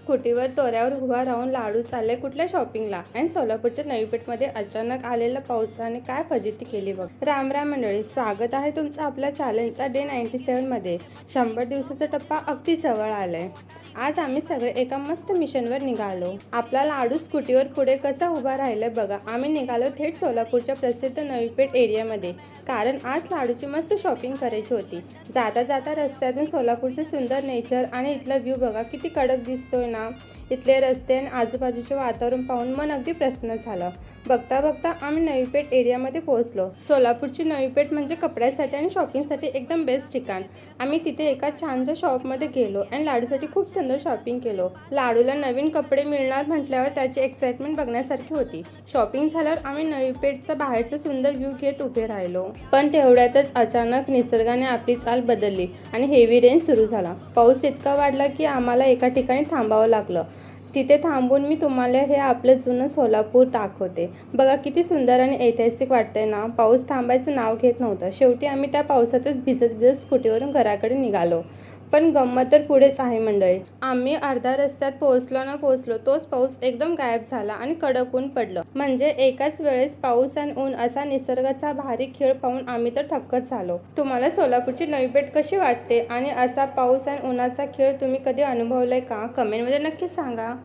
स्कूटीवर तोऱ्यावर उभा राहून लाडू चालले कुठल्या शॉपिंगला आणि सोलापूरच्या नवी पेठमध्ये अचानक आलेल्या पावसाने काय फजिती केली बघ. राम राम मंडळी, स्वागत आहे तुमचं आपल्या चॅलेंजचा डे 97 मध्ये. 100 दिवसाचा टप्पा अगदी जवळ आलाय. आज आम्ही सगळे एका मस्त मिशनवर निघालो. आपला लाडू स्कूटीवर पुढे कसा उभा राहिलाय बघा. आम्ही निघालो थेट सोलापूरच्या प्रसिद्ध नवी पेठ एरियामध्ये, कारण आज लाडूची मस्त शॉपिंग करायची होती. जाता जाता रस्त्यातून सोलापूरचे सुंदर नेचर आणि इथला व्ह्यू बघा किती कडक दिसतोय ना. इथले रस्ते आणि आजूबाजूचे वातावरण पाहून मन अगदी प्रसन्न झालं. बघता बघता आम्ही नवी पेठ एरियामध्ये पोहोचलो. सोलापूरची नवी पेठ म्हणजे कपड्यासाठी आणि शॉपिंगसाठी एकदम बेस्ट ठिकाण. आम्ही तिथे एका छानच्या शॉपमध्ये गेलो आणि लाडूसाठी खूप सुंदर शॉपिंग केलो. लाडूला नवीन कपडे मिळणार म्हटल्यावर त्याची एक्साइटमेंट बघण्यासारखी होती. शॉपिंग झाल्यावर आम्ही नवी पेठचा बाहेरचा सुंदर व्ह्यू घेत उभे राहिलो. पण तेवढ्यातच अचानक निसर्गाने आपली चाल बदलली आणि हेवी रेन सुरू झाला. पाऊस इतका वाढला की आम्हाला एका ठिकाणी थांबावं लागलं. तिथे थांबून मी तुम्हाला हे आपलं जुनं सोलापूर दाखवते. बघा किती सुंदर आणि ऐतिहासिक वाटतंय ना. पाऊस थांबायचं नाव घेत नव्हतं. शेवटी आम्ही त्या पावसातच भिजत भिजत स्कूटीवरून घराकडे निघालो. पण गंमत तर पुढेच आहे मंडळी. आम्ही अर्ध्या रस्त्यात पोहोचलो तोच पाऊस एकदम गायब झाला आणि कडक ऊन पडलं. म्हणजे एकाच वेळेस पाऊस आणि ऊन असा निसर्गाचा भारी खेळ पाहून आम्ही तर थक्कच झालो. तुम्हाला सोलापूरची नवी पेठ कशी वाटते आणि असा पाऊस आणि उन्हाचा खेळ तुम्ही कधी अनुभवलाय का? कमेंटमध्ये नक्की सांगा.